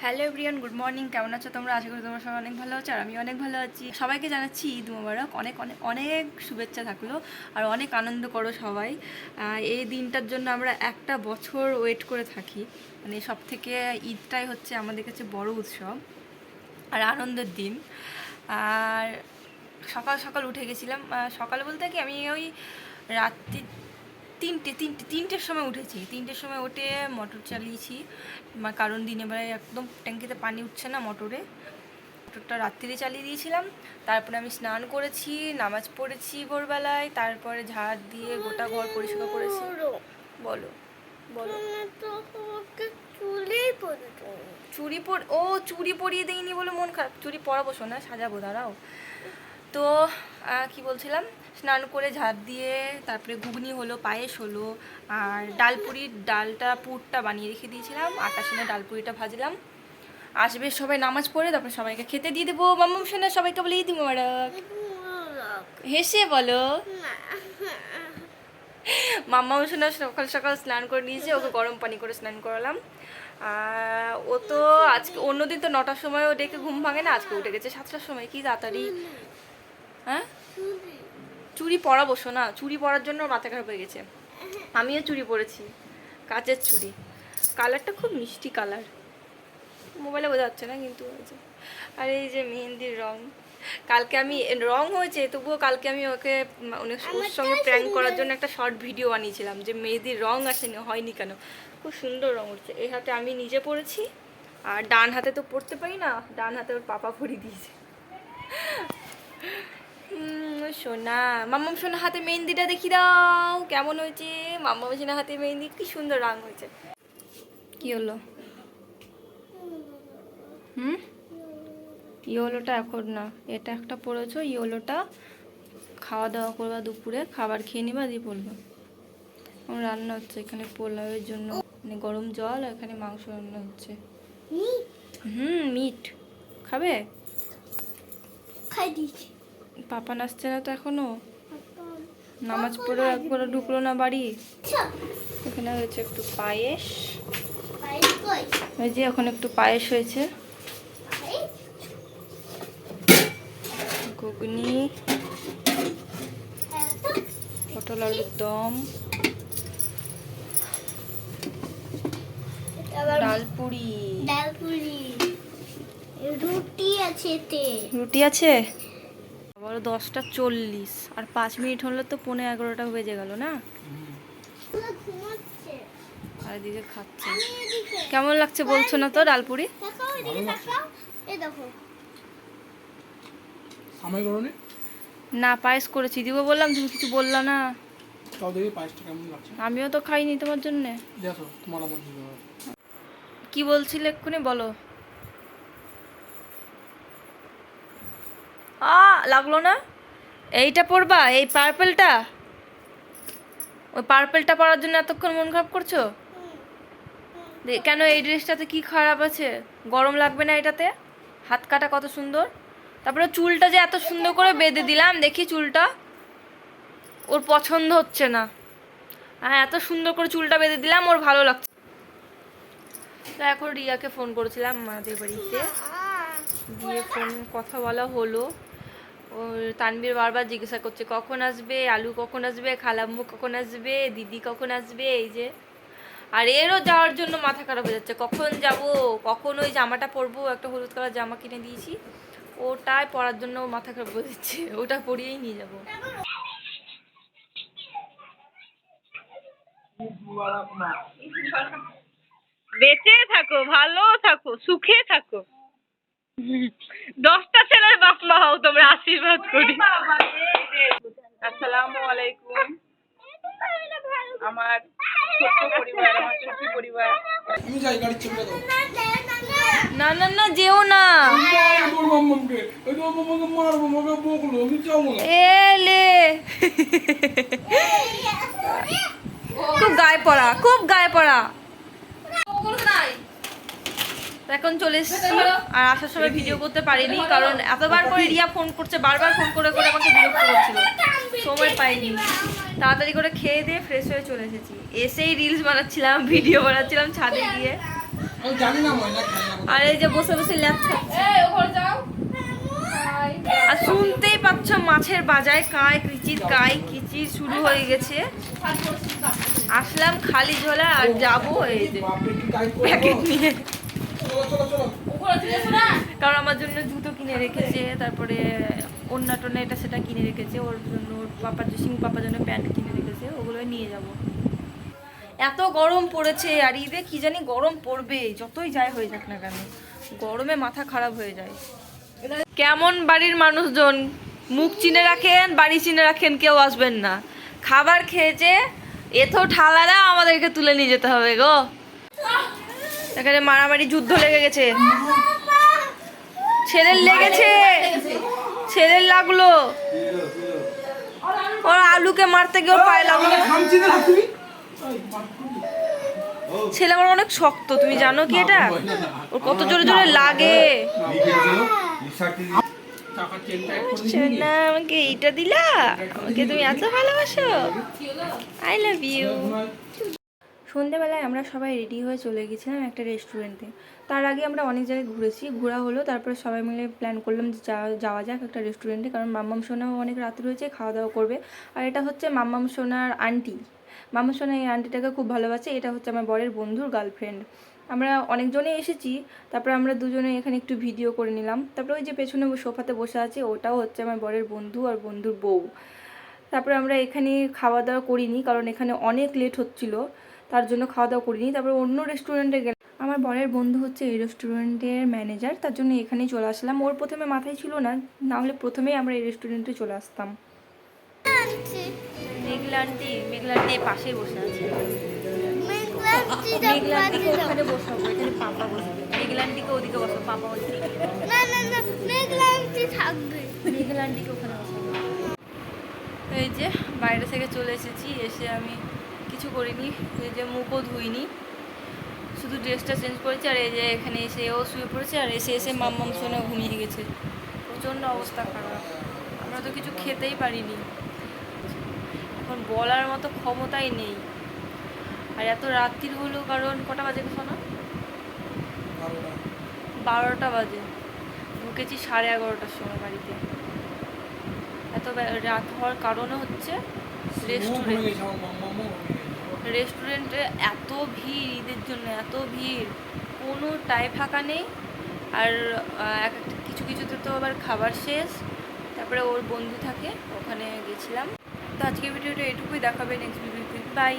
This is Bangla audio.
Hello everyone, good morning. কেমন আছো তোমরা? আশা করি তোমরা সবাই অনেক ভালো আছো আর আমি অনেক ভালো আছি। সবাইকে জানাচ্ছি ঈদ মোবারক। অনেক অনেক অনেক শুভেচ্ছা থাকলো আর অনেক আনন্দ করো সবাই। এই দিনটার জন্য আমরা একটা বছর ওয়েট করে থাকি। মানে সব থেকে ঈদটাই হচ্ছে আমাদের কাছে বড় উৎসব আর আনন্দের দিন। আর সকাল সকাল উঠে গেছিলাম। সকালে বলতে কি আমি ওই রাত্রি তিনটের সময় উঠেছি। 3টের সময় উঠে মোটর চালিয়েছি, কারণ দিনের বেলায় একদম ট্যাঙ্কিতে পানি উঠছে না মোটরে। মোটরটা রাত্রিরে চালিয়ে দিয়েছিলাম। তারপরে আমি স্নান করেছি, নামাজ পড়েছি ভোরবেলায়, তারপরে ঝাড় দিয়ে গোটা ঘর পরিষ্কার করেছি। বলো বলো। চুড়ি পরিয়ে দিইনি বলে মন খারাপ? চুড়ি পরাবো, শোনা সাজাবো, দাঁড়াও। তো কি বলছিলাম, স্নান করে ঝাড় দিয়ে তারপরে ঘুগনি হলো, পায়েস হলো, আর ডালটা পুরটা বানিয়ে রেখে দিয়েছিলাম। আটার সময় ডালপুরিটা ভাজলাম। আসবে সবাই নামাজ পড়ে, তারপরে সবাইকে খেতে দিয়ে দেবো। মাম্মাম শোনা সবাইকে বলে ঈদ মোবারক। হেসে বলো। মাম্মাম শোনা সকাল সকাল স্নান করে নিয়েছে, ওকে গরম পানি করে স্নান করালাম। ও তো আজকে অন্যদিন তো 9টার সময় ও ডেকে ঘুম ভাঙে না, আজকে উঠে গেছে 7টার সময়। কি তাড়াতাড়ি! হ্যাঁ, চুড়ি পরাবো শোনা, চুড়ি পরার জন্য মাথা খারাপ হয়ে গেছে। আমিও চুড়ি পরেছি, কাচের চুড়ি। কালারটা খুব মিষ্টি কালার, মোবাইলে বোঝা যাচ্ছে না কিন্তু। আর এই যে মেহেন্দির রং, কালকে আমি রং হয়েছে তবুও কালকে আমি ওকে ওর সঙ্গে প্র্যাঙ্ক করার জন্য একটা শর্ট ভিডিও বানিয়েছিলাম যে মেহেন্দির রং আসেনি, হয়নি কেন। খুব সুন্দর রং উঠছে। এই হাতে আমি নিজে পরেছি, আর ডান হাতে তো পরতে পারি না, ডান হাতে ওর পাপা পরিয়ে দিয়েছে। সোনা, মাম্মাম সোনা হাতে মেহেন্দিটা দেখি দাও কেমন হয়েছে। মাম্মাম সোনা হাতে মেহেন্দি কি সুন্দর রং হয়েছে। কি হলো? ইয়োলোটা এখন না, এটা একটা পড়েছো। ইয়োলোটা খাওয়া দাওয়া করবা, দুপুরে খাবার খেয়ে নিবা, দিয়ে পড়বা। আমার রান্না হচ্ছে এখানে পোলাওয়ের জন্য, মানে গরম জল, এখানে মাংস রান্না হচ্ছে। মিট খাবে? খাই দিয়েছি। পাপা নাচছে না তো এখনো, নামাজ পড়ে একবারও ঢুকলো না বাড়ি। এখানে হয়েছে একটু পায়েস, ওই যে এখন একটু পায়েস হয়েছে, ঘুগনি, পটল আলুর দম, ডালপুরি, রুটি আছে। রুটি আছে। আবার 10টা 40 আর 5 মিনিট হলে তো 11:15 বেজে গেল না। আর এদিকে খাচ্ছে। কেমন লাগছে বলছো না তো ডালপুরি? না, পায়েস করেছি, দিব বললাম, তুমি কিছু বললা না। আমিও তো খাইনি তোমার জন্য। কি বলছিলে এক্ষুনি, বলো। লাগলো না? এইটা পরবা, এই পার্পেলটা? ওই পার্পেলটা পরার জন্য এতক্ষণ মন খারাপ করছো কেন? এই ড্রেসটাতে কি খারাপ আছে? গরম লাগবে না এটাতে? হাত কাটা কত সুন্দর। তারপরে চুলটা যে এত সুন্দর করে বেঁধে দিলাম, দেখি চুলটা ওর পছন্দ হচ্ছে না। হ্যাঁ, এত সুন্দর করে চুলটা বেঁধে দিলাম, ওর ভালো লাগছে। তো এখন রিয়াকে ফোন করেছিলাম আমাদের বাড়িতে, দিয়ে ফোন কথা বলা হলো। ওর তানবীর বারবার জিজ্ঞাসা করছে কখন আসবে, আলু কখন আসবে, খালাম্মু কখন আসবে, দিদি কখন আসবে, এই যে। আর এরও যাওয়ার জন্য মাথা খারাপ হয়ে যাচ্ছে, কখন যাব, কখন ওই জামাটা পরবো, একটা হলুদ কালার জামা কিনে দিয়েছি, ওটাই পরার জন্য মাথা খারাপ হয়ে যাচ্ছে, ওটা পরিয়েই নিয়ে যাবো। বেঁচে থাকো, ভালো থাকো, সুখে থাকো, 10টা ছেলের বাপ মা হও তোমরা, আশীর্বাদ করি। আসসালামু আলাইকুম। আমার ছোট্ট পরিবার, আমার সুখী পরিবার। না না না, যেও না। এলে খুব গায়ে পড়া, খুব গায়ে পড়া। এখন চলে এসেছি, আর আসার সময় ভিডিও করতে পারিনি, কারণ এতবার করে রিয়া ফোন করছে, বারবার ফোন করে করে আমাকে বিরক্ত করছিল, সময় পাইনি। তাড়াতাড়ি করে খেয়ে দিয়ে ফ্রেশ হয়ে চলে এসেছি। এসেই রিলস বানাচ্ছিলাম, ভিডিও বানাচ্ছিলাম ছাদে গিয়ে। আমি জানি না ময়না খেলনা আর এই যে বসে বসে ল্যাপ খাচ্ছে। আর শুনতেই পাচ্ছ মাছের বাজায় কাঁই কিচির শুরু হয়ে গেছে। আসলাম খালি ঝোলা আর যাবো এই যে বাপরে কি টাইট করে প্যাকেট নিয়ে, চলো চলো চলো কারণ আমার জন্য জুতো কিনে রেখেছে, তারপরে ওড়না টোনা এটা সেটা কিনে রেখেছে, ওর জন্য ওর পাপার সিং পাপার জন্য প্যান্ট কিনে রেখেছে, ওগুলো নিয়ে যাব। এত গরম পড়েছে আর ঈদে কি জানি গরম পড়বে, যতই যাই হয়ে যাক না কেন গরমে মাথা খারাপ হয়ে যায়। কেমন বাড়ির মানুষজন মুখ চিনে রাখেন, বাড়ি চিনে রাখেন, কেউ আসবেন না। খাবার খেয়েছে এত ঠালারা আমাদেরকে তুলে নিয়ে যেতে হবে গো। এখানে মারামারি যুদ্ধ লেগে গেছে, ছেলের লেগেছে, ছেলের লাগলো, ওর আলুকে মারতে গিয়ে ওর পায়ে লাগলো। খামছি না তুমি ছেলে আমার অনেক শক্ত, তুমি জানো কি এটা? ওর কত জোরে জোরে লাগে। টাকা চেন টাইট করে সোনা আমাকে এইটা দিলা, আমাকে তুমি এত ভালোবাসো, আই লাভ ইউ। সন্ধেবেলায় আমরা সবাই রেডি হয়ে চলে গেছিলাম একটা রেস্টুরেন্টে। তার আগে আমরা অনেক জায়গায় ঘুরেছি, ঘোরা হলো, তারপরে সবাই মিলে প্ল্যান করলাম যে যাওয়া যাক একটা রেস্টুরেন্টে, কারণ মাম্মাম সোনাও অনেক রাত রয়েছে, খাওয়া দাওয়া করবে। আর এটা হচ্ছে মাম্মাম সোনার আন্টি, মাম্মাম সোনা এই আন্টিটাকে খুব ভালোবাসে, এটা হচ্ছে আমার বরের বন্ধুর গার্লফ্রেন্ড। আমরা অনেকজনে এসেছি, তারপরে আমরা দুজনে এখানে একটু ভিডিও করে নিলাম। তারপরে ওই যে পেছনে সোফাতে বসে আছে ওটাও হচ্ছে আমার বরের বন্ধু আর বন্ধুর বউ। তারপরে আমরা এখানে খাওয়া দাওয়া করিনি, কারণ এখানে অনেক লেট হচ্ছিলো, তার জন্য খাওয়া দাওয়া করিনি। তারপরে অন্য রেস্টুরেন্টে গেলাম, আমার বরের বন্ধু হচ্ছে এই রেস্টুরেন্টের ম্যানেজার, তার জন্য এখানেই চলে আসলাম। ওর প্রথমে মাথায় ছিল না, না হলে প্রথমেই আমরা এই রেস্টুরেন্টে চলে আসতাম। মেঘলা আন্টি পাশেই বসে আছে, মেঘলা আন্টিকে ওখানে বসাবো, এখানে পাপা বসবে, মেঘলা আন্টিকে ওদিকে বসাবো, পাপা ওদিকে, মেঘলা আন্টিকে ওখানে বসাবো। এই যে বাইরে থেকে চলে এসেছি, এসে আমি কিছু করিনি, এই যে মুখও ধুইনি, শুধু ড্রেসটা চেঞ্জ করেছি। আর এই যে এখানে এসে ও শুয়ে পড়েছে, আর এসে মাম্মাম সোনা ঘুমিয়ে গেছে। প্রচণ্ড অবস্থা খারাপ, আমরা তো কিছু খেতেই পারিনি, এখন বলার মতো ক্ষমতাই নেই। আর এত রাত্রির হলো, কারণ কটা বাজে শোনা, 12টা বাজে, ঢুকেছি 11:30টার সময় বাড়িতে। এত রাত হওয়ার কারণে হচ্ছে রেস্টুরেন্টে এত ভিড়, ঈদের জন্য এত ভিড়, কোনো টাই ফাঁকা নেই। আর কিছু কিছুতে তো আবার খাবার শেষ, তারপরে ওর বন্ধু থাকে, ওখানে গেছিলাম। তো আজকের ভিডিওটা এটুকুই, দেখাবে নেক্সট ভিডিওতে, বাই।